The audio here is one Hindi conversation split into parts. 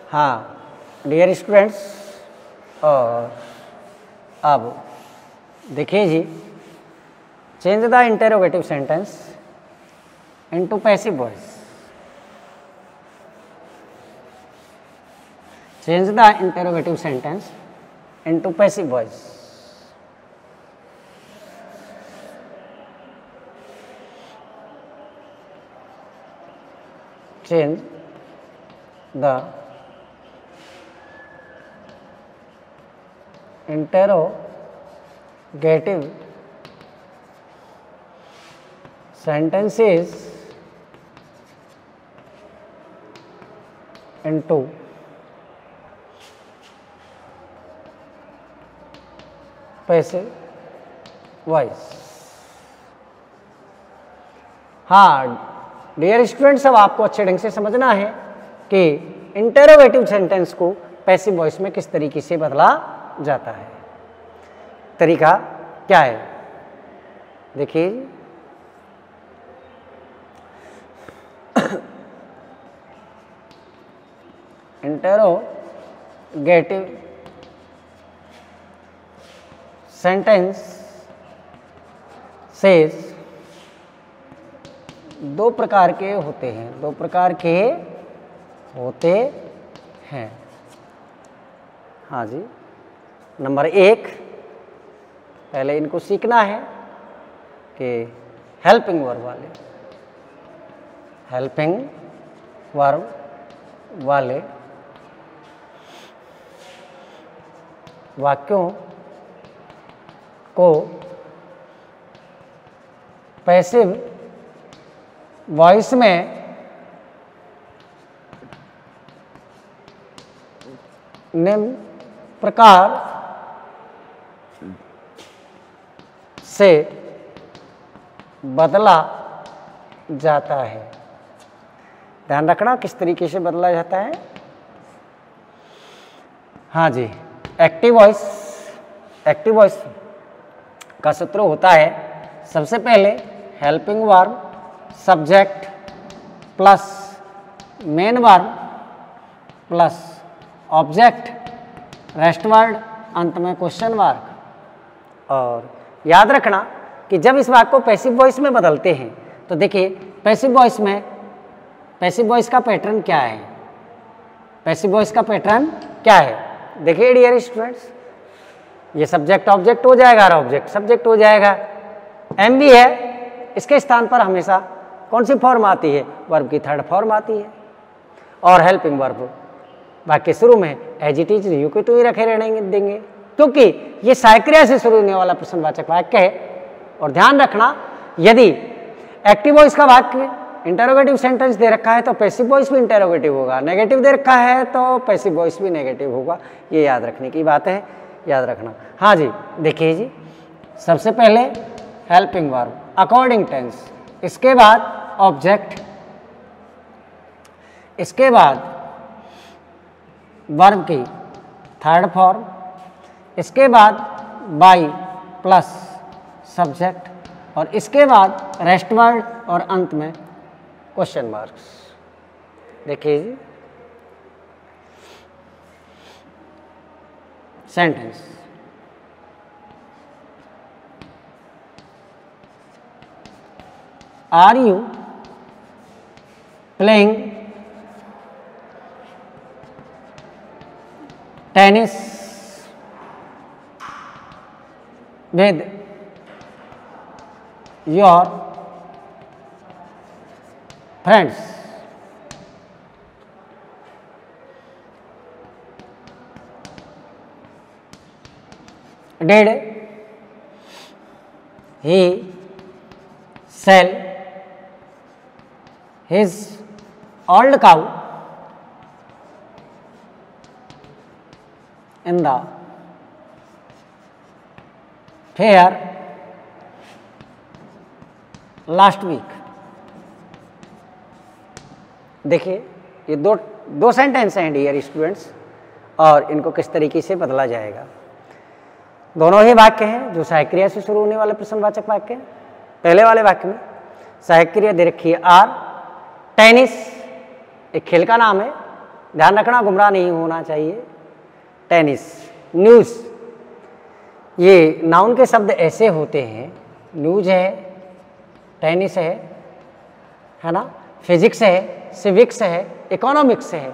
हाँ डियर स्टूडेंट्स, और अब देखिए जी, change the interrogative sentence into passive voice. Change the interrogative sentence into passive voice. Change the interrogative sentences into passive voice। हाँ डियर स्टूडेंट्स, अब आपको अच्छे ढंग से समझना है कि इंटेरोगेटिव सेंटेंस को पैसिव वॉइस में किस तरीके से बदला जाता है। तरीका क्या है देखिए, इंटेरोगेटिव सेंटेंस से दो प्रकार के होते हैं। हाँ जी, नंबर एक, पहले इनको सीखना है कि हेल्पिंग वर्ब वाले वाक्यों को पैसिव वॉइस में निम्न प्रकार से बदला जाता है। ध्यान रखना किस तरीके से बदला जाता है। हाँ जी, एक्टिव वॉइस का सूत्र होता है, सबसे पहले helping verb subject plus main verb plus object rest word, अंत में क्वेश्चन मार्क। और याद रखना कि जब इस वाक्य को पैसिव वॉइस में बदलते हैं तो देखिए पैसिव वॉइस का पैटर्न क्या है। देखिए डियर स्टूडेंट्स, ये सब्जेक्ट ऑब्जेक्ट हो जाएगा और ऑब्जेक्ट सब्जेक्ट हो जाएगा। एम भी है, इसके स्थान पर हमेशा कौन सी फॉर्म आती है? वर्ब की थर्ड फॉर्म आती है। और हेल्पिंग वर्ब वाक्य शुरू में एज इट इज यू के तो ही रखे रहने देंगे, क्योंकि ये सहायक्रिया से शुरू होने वाला प्रश्नवाचक वाक्य है। और ध्यान रखना, यदि एक्टिव वॉइस का वाक्य इंटेरोगेटिव सेंटेंस दे रखा है तो पैसिव वॉइस भी इंटेरोगेटिव होगा, नेगेटिव दे रखा है तो पैसिव वॉइस भी नेगेटिव होगा। ये याद रखने की बात है, याद रखना। हाँ जी, देखिए जी, सबसे पहले हेल्पिंग वर्ब अकॉर्डिंग टेंस, इसके बाद ऑब्जेक्ट, इसके बाद वर्ब की थर्ड फॉर्म, इसके बाद बाई प्लस सब्जेक्ट, और इसके बाद रेस्ट वर्ड, और अंत में क्वेश्चन मार्क्स। देखिए जी, sentence are you playing tennis with your friends? Did he sell his old cow in the fair last week? देखिए ये दो सेंटेंस हैं डियर स्टूडेंट्स, और इनको किस तरीके से बदला जाएगा। दोनों ही वाक्य हैं जो सहायक क्रिया से शुरू होने वाले प्रश्नवाचक वाक्य हैं। पहले वाले वाक्य में सहायक क्रिया दे रखी है आर, टेनिस एक खेल का नाम है, ध्यान रखना, गुमराह नहीं होना चाहिए। टेनिस, न्यूज़, ये नाउन के शब्द ऐसे होते हैं, न्यूज है, टेनिस है ना, फिजिक्स है, सिविक्स है, इकोनॉमिक्स है।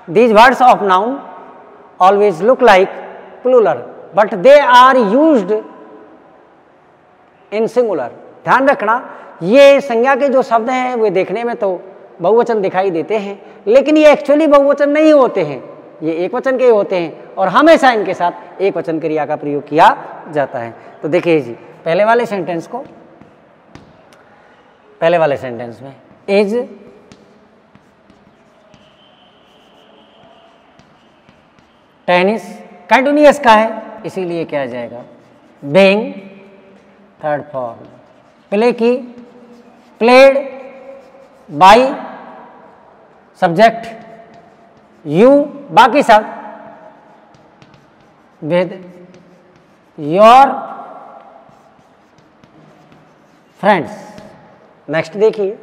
These words of noun always look like plural but they are used in singular. ध्यान रखना, ये संज्ञा के जो शब्द हैं वे देखने में तो बहुवचन दिखाई देते हैं, लेकिन ये एक्चुअली बहुवचन नहीं होते हैं, ये एक वचन के होते हैं और हमेशा इनके साथ एक वचन क्रिया का प्रयोग किया जाता है। तो देखिए जी, पहले वाले सेंटेंस को, पहले वाले सेंटेंस में इज टेनिस कंटिन्यूअस का है, इसीलिए क्या आ जाएगा बीइंग थर्ड फॉर्म। प्ले की, प्लेड बाई सब्जेक्ट यू, बाकी सब विद योर फ्रेंड्स। नेक्स्ट देखिए,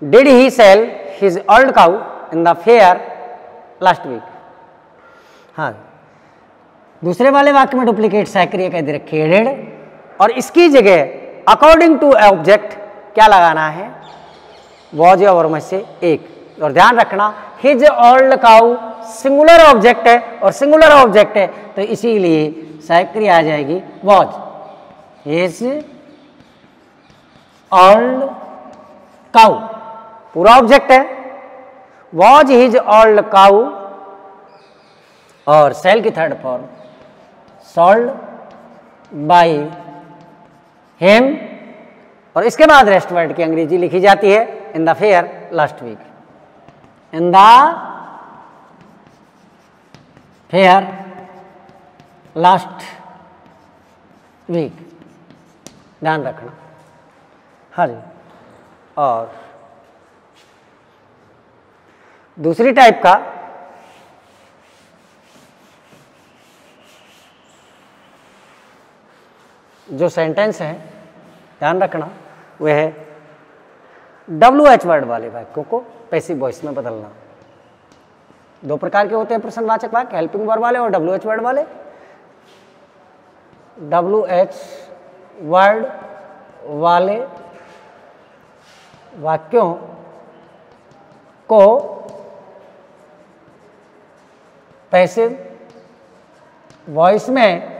did he sell his old cow in the fair last week. हाँ, दूसरे वाले वाक्य में डुप्लीकेट सह कह दे रखी है डिड, और इसकी जगह अकॉर्डिंग टू ऑब्जेक्ट क्या लगाना है, वॉज या वर्ब में से एक। और ध्यान रखना, his old cow singular object है और सिंगुलर ऑब्जेक्ट है तो इसीलिए सहायक क्रिया आ जाएगी वॉज। हिज ओल्ड काउ पूरा ऑब्जेक्ट है, वॉज हिज ओल्ड काउ और सेल की third form sold by him, और इसके बाद रेस्ट वर्ड की अंग्रेजी लिखी जाती है in the fair last week. In the fair last week, ध्यान रखना। हाँ जी, और दूसरी टाइप का जो सेंटेंस है ध्यान रखना, वह है WH वर्ड वाले वाक्यों को पैसिव वॉइस में बदलना। दो प्रकार के होते हैं प्रश्नवाचक वाक्य, हेल्पिंग वर्ब वाले और WH वर्ड वाले। WH वर्ड वाले वाक्यों को पैसिव वॉइस में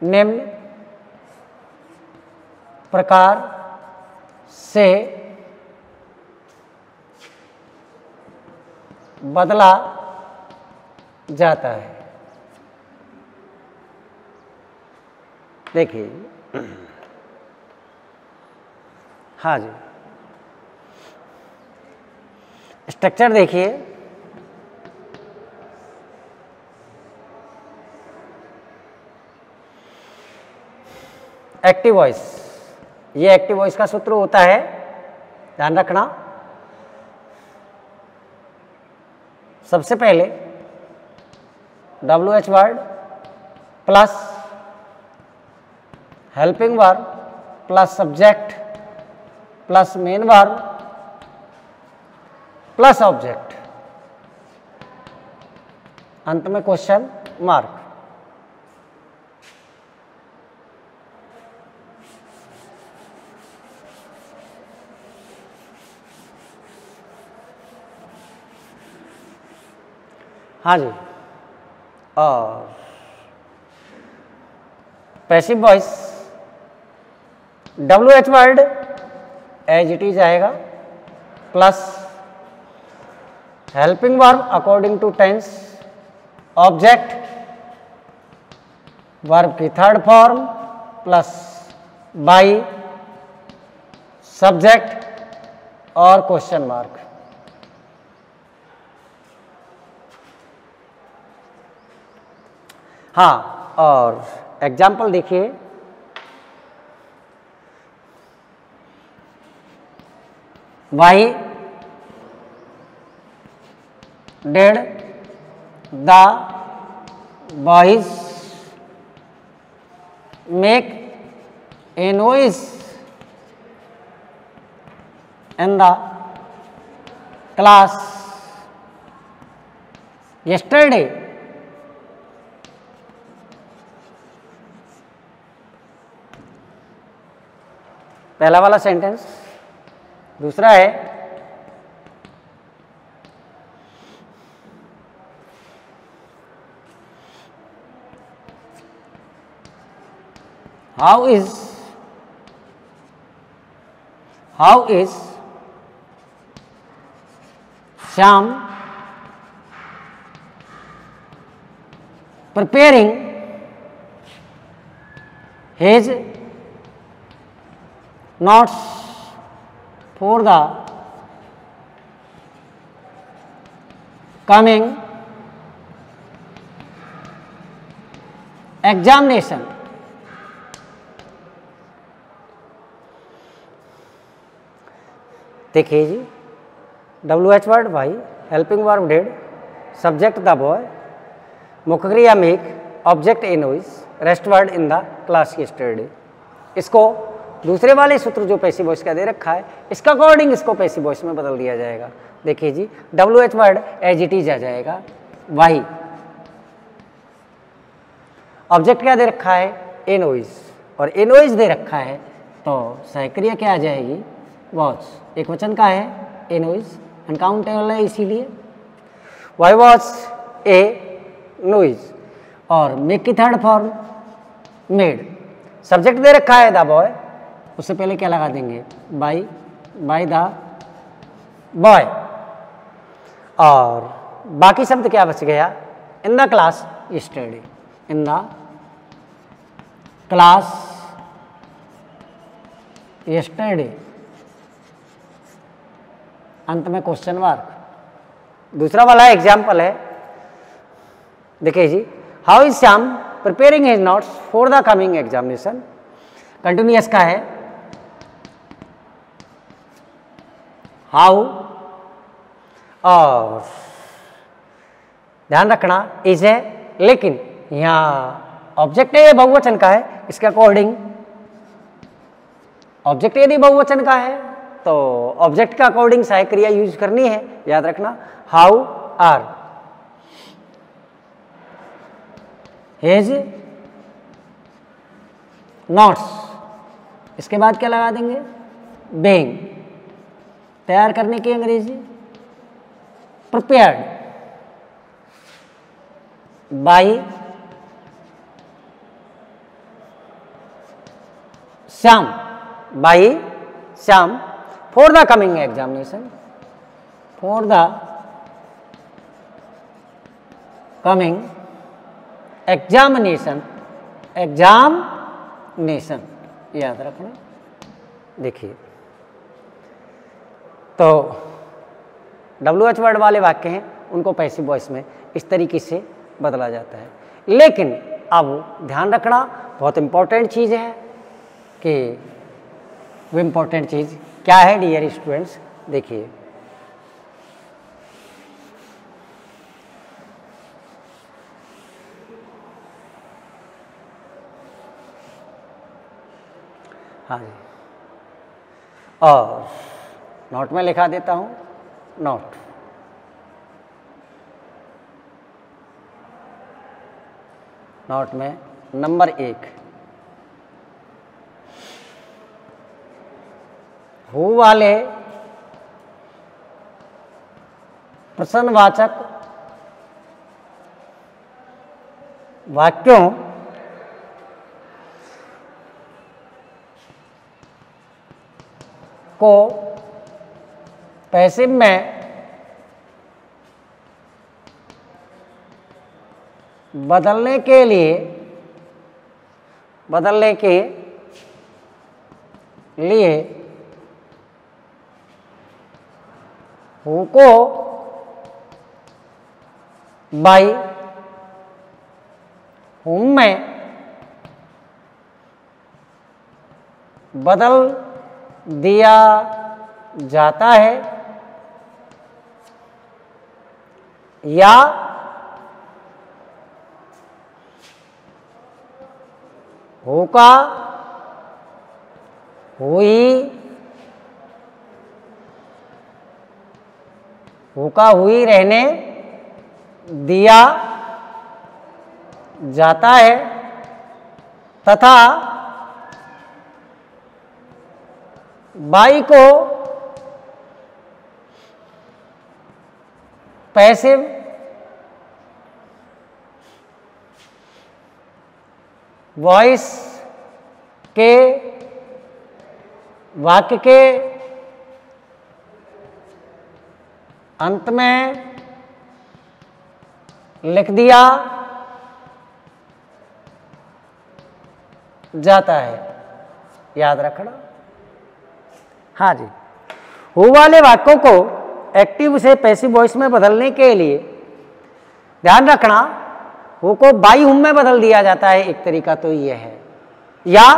निम्न प्रकार से बदला जाता है। देखिए, हाँ जी, स्ट्रक्चर देखिए, एक्टिव वॉइस, ये एक्टिव वॉइस का सूत्र होता है, ध्यान रखना। सबसे पहले WH word plus helping verb plus subject plus main verb plus object, अंत में क्वेश्चन मार्क। हाँ जी, और passive voice WH word as it is आएगा plus helping verb according to tense, object verb की third form plus by subject और क्वेश्चन मार्क। हाँ, और एग्जाम्पल देखिए, why did the boys make a noise in the class yesterday. पहला वाला सेंटेंस। दूसरा है how is Shyam preparing his notes for the coming examination? देखिए जी, WH वर्ड भाई, helping verb did, subject the boy, मुख्य क्रिया make, object invoice, rest word in the class yesterday. इसको दूसरे वाले सूत्र जो पैसिव वॉइस का दे रखा है इसका अकॉर्डिंग इसको पैसिव वॉइस में बदल दिया जाएगा। देखिए जी, WH word as it is आ जाएगा, वाई। ऑब्जेक्ट क्या दे रखा है? इनवॉइस, और इनवॉइस दे रखा है तो सहक्रिया क्या आ जाएगी? वॉच। एक वचन का है इनवॉइस, अनकाउंटेबल है इसीलिए वाई वॉच ए नॉइज। और मेक की थर्ड फॉर्म मेड। सब्जेक्ट दे रखा है द बॉय, उससे पहले क्या लगा देंगे? By the boy. और बाकी शब्द क्या बच गया? In the class yesterday, in the class yesterday, अंत में क्वेश्चन मार्क। दूसरा वाला एग्जाम्पल है, देखिए जी, how is Shyam preparing his notes for the coming examination. Continuous का है हाउ, और ध्यान रखना इज है, लेकिन यहाँ ऑब्जेक्ट है बहुवचन का है, इसके अकॉर्डिंग ऑब्जेक्ट यदि बहुवचन का है तो ऑब्जेक्ट का अकॉर्डिंग सहायक क्रिया यूज करनी है, याद रखना। हाउ आर हिज नोट्स, इसके बाद क्या लगा देंगे? बीइंग, तैयार करने की अंग्रेजी prepared by Shyam, by Shyam for the coming examination, for the coming examination, examination याद रखना। देखिए, तो WH वर्ड वाले वाक्य हैं उनको पैसिव वॉइस में इस तरीके से बदला जाता है। लेकिन अब ध्यान रखना, बहुत इंपॉर्टेंट चीज़ है कि वो इम्पोर्टेंट चीज़ क्या है डियर स्टूडेंट्स। देखिए, हाँ जी, और नोट में लिखा देता हूँ, नोट में नंबर 1 हु वाले प्रश्नवाचक वाक्यों को पैसिव में बदलने के लिए हु को बाय हुम में बदल दिया जाता है या हु का हुई हुका हुई रहने दिया जाता है तथा बाई को पैसिव वॉइस के वाक्य के अंत में लिख दिया जाता है। याद रखना। हाँ जी, हु वाले वाक्यों को एक्टिव से पैसिव वॉइस में बदलने के लिए ध्यान रखना, हु को बाई हुम में बदल दिया जाता है। एक तरीका तो यह है, या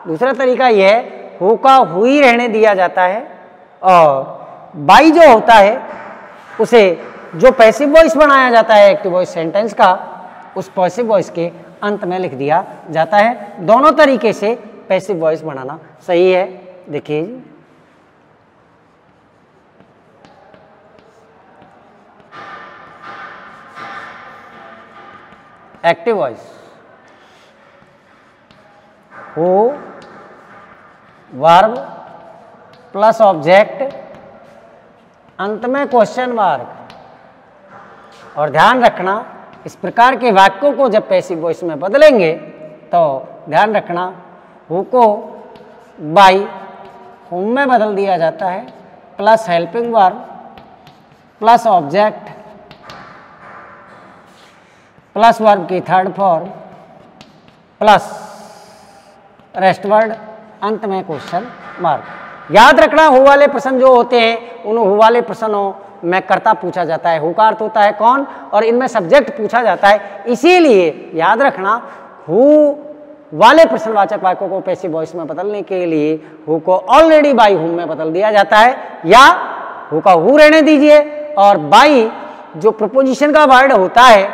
दूसरा तरीका यह है हु का हुई रहने दिया जाता है और बाई जो होता है उसे जो पैसिव वॉइस बनाया जाता है एक्टिव वॉइस सेंटेंस का, उस पैसिव वॉइस के अंत में लिख दिया जाता है। दोनों तरीके से पैसिव वॉइस बनाना सही है। देखिए जी, active voice who verb plus object अंत में क्वेश्चन मार्क। और ध्यान रखना, इस प्रकार के वाक्यों को जब पैसिव वॉइस में बदलेंगे तो ध्यान रखना हु को बाई हुम में बदल दिया जाता है, plus helping verb plus object plus verb की third form plus rest word, अंत में क्वेश्चन मार्क। याद रखना, हु वाले प्रश्न जो होते हैं उन हु वाले प्रश्नों में कर्ता पूछा जाता है, हु का अर्थ होता है कौन, और इनमें सब्जेक्ट पूछा जाता है। इसीलिए याद रखना, हु वाले प्रश्नवाचक वाक्यों को पैसिव वॉइस में बदलने के लिए हु को ऑलरेडी बाई हुम में बदल दिया जाता है, या हु का हु रहने दीजिए और बाई जो प्रपोजिशन का वर्ड होता है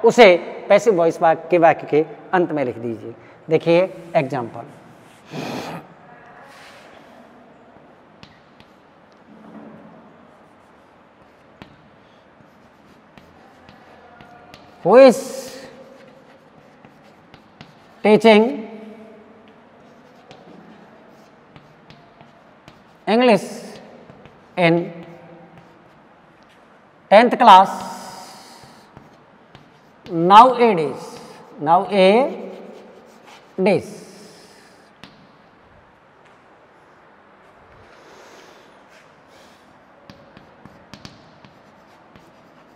उसे पैसिव वॉइस वाक्य के अंत में लिख दीजिए। देखिए example, who is teaching English in 10th class nowadays.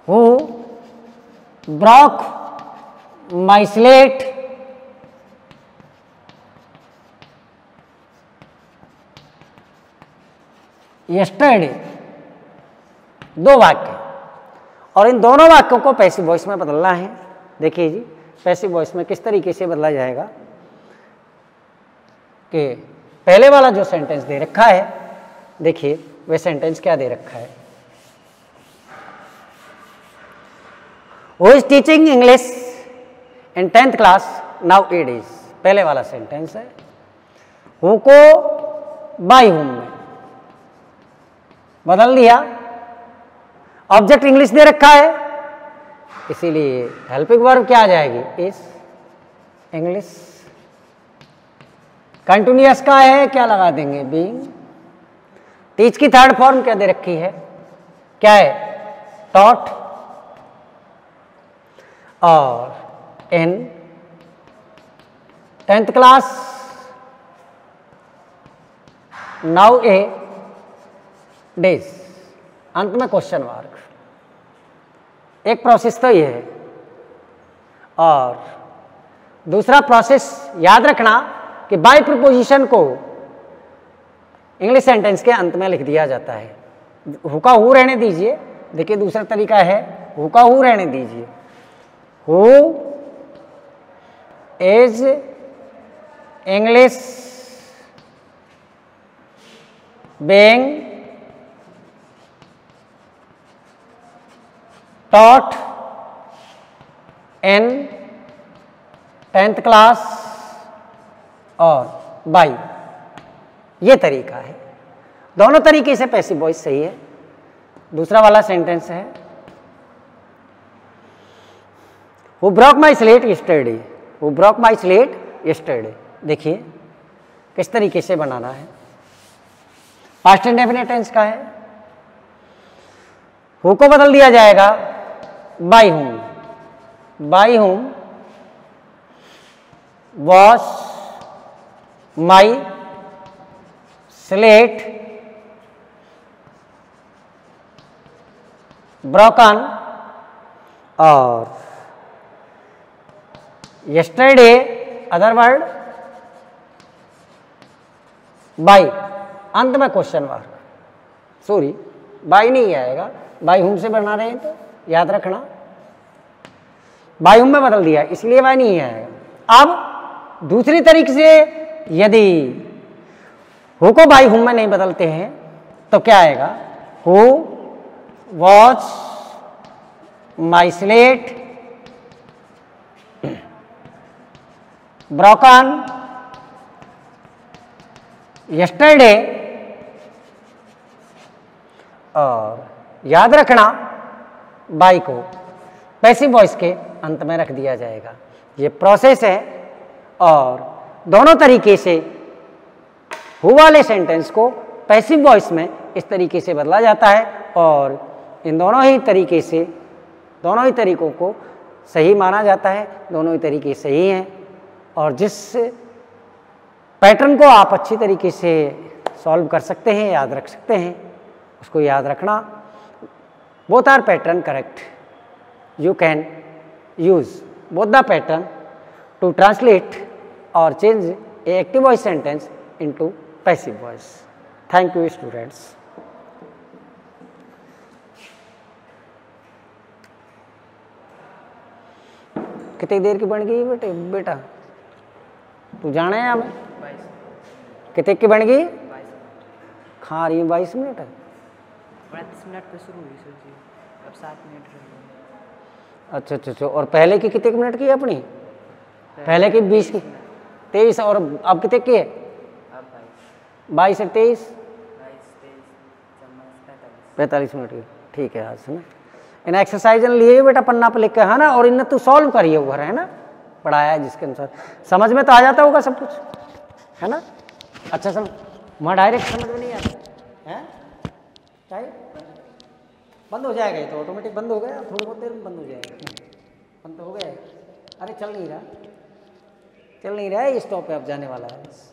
Who broke my slate yesterday। दो वाक्य, और इन दोनों वाक्यों को पैसिव वॉइस में बदलना है। देखिए जी, पैसिव वॉइस में किस तरीके से बदला जाएगा कि पहले वाला जो सेंटेंस दे रखा है, देखिए वह सेंटेंस क्या दे रखा है, Who is teaching English in 10th class nowadays। पहले वाला सेंटेंस है, हु को बाई हुम में बदल दिया, ऑब्जेक्ट इंग्लिश दे रखा है, इसीलिए हेल्पिंग वर्ब क्या आ जाएगी, इस इंग्लिश। कंटिन्यूअस का है, क्या लगा देंगे, बीइंग। टीच की थर्ड फॉर्म क्या दे रखी है, क्या है, टॉट। और इन 10th क्लास नाउ ए डेज, अंत में क्वेश्चन मार्क। एक प्रोसेस तो ये है, और दूसरा प्रोसेस याद रखना कि बाय प्रीपोजिशन को इंग्लिश सेंटेंस के अंत में लिख दिया जाता है। हु का हु रहने दीजिए, देखिए दूसरा तरीका है, हु का हु रहने दीजिए, who is English being taught in 10th class और बाई। ये तरीका है, दोनों तरीके से पैसिव वॉइस सही है। दूसरा वाला सेंटेंस है who broke my slate yesterday, who broke my slate yesterday. देखिए किस तरीके से बनाना है। पास्ट इंडेफिनिट टेंस का है, हु को बदल दिया जाएगा by whom, by whom wash my slate broken, और यस्टरडे अदर वर्ड बाय, अंत में क्वेश्चन मार्क, सॉरी बाय नहीं आएगा, बाय हुम से बना रहे हैं तो याद रखना, बाय हुम में बदल दिया इसलिए बाय नहीं आएगा। अब दूसरी तरीके से यदि हु को बाय हुम में नहीं बदलते हैं तो क्या आएगा, who watch my slate broken yesterday, और याद रखना बाय को पैसिव वॉइस के अंत में रख दिया जाएगा। ये प्रोसेस है और दोनों तरीके से हु वाले सेंटेंस को पैसिव वॉइस में इस तरीके से बदला जाता है, और इन दोनों ही तरीके से, दोनों ही तरीकों को सही माना जाता है, दोनों ही तरीके सही हैं। और जिस पैटर्न को आप अच्छी तरीके से सॉल्व कर सकते हैं, याद रख सकते हैं, उसको याद रखना। Both are pattern correct, you can use both the pattern to translate और change a active voice sentence into passive voice. Thank you students. कितनी देर की बन गई बेटा तू जाना है हमें? कितने की बन गई? खा रही है 22 मिनट, 35 मिनट पे शुरू हुई सर जी, अब 7 मिनट रह गए। अच्छा अच्छा अच्छा, और पहले की कितने मिनट की है अपनी? पहले की 20 की, 23, और अब कितने की है? अब 22 से 23, 45 मिनट की। ठीक है, आज से ना इन एक्सरसाइज लिए बेटा पन्ना पे लिख के, है ना, और इन्हें तू सॉल्व करिए घर, है ना, पढ़ाया है जिसके अनुसार समझ में तो आ जाता होगा सब कुछ, है ना। अच्छा समझ, वहाँ डायरेक्ट समझ में नहीं आता है, चाहे बंद हो जाएगा, ये तो ऑटोमेटिक बंद हो गया, थोड़ी बहुत देर में बंद हो जाएगा। बंद तो हो गया, अरे चल नहीं रहा, चल नहीं रहा है, स्टॉप पे अब जाने वाला है बस।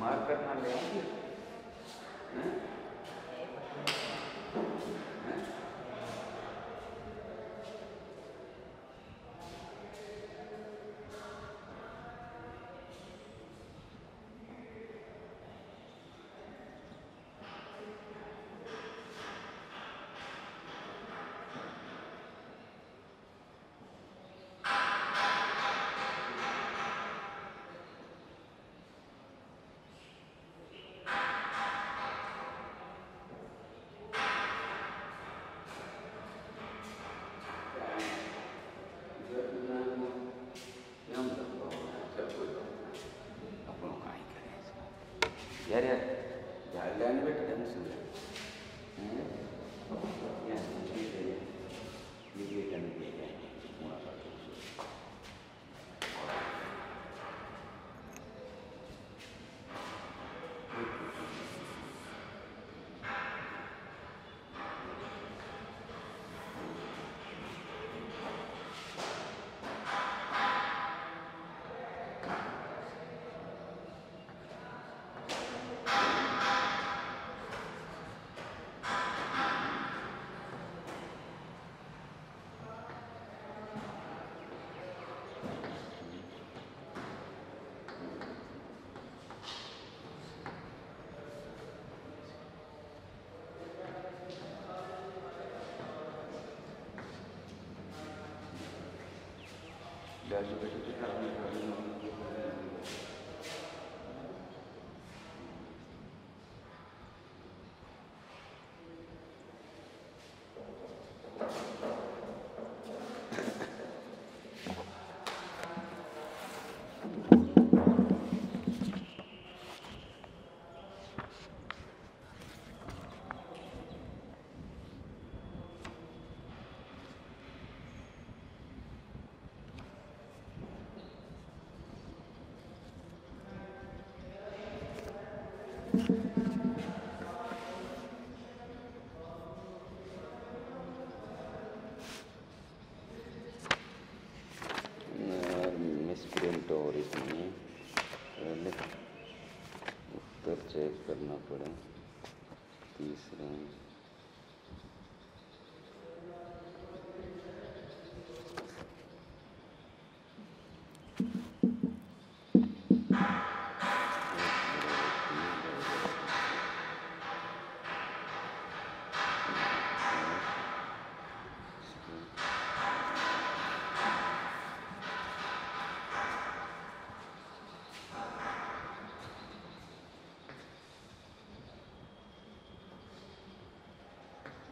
मार्कर ना ले आएंगे, यार यार लेने बेटा ढंग से मिसप्रिंट और इसमें पहले उत्तर चेक करना पड़े। तीसरा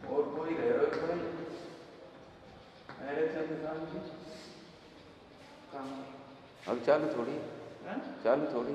और कोई रह रहा है भाई? अरे चल काम अब चालू थोड़ी है? चालू थोड़ी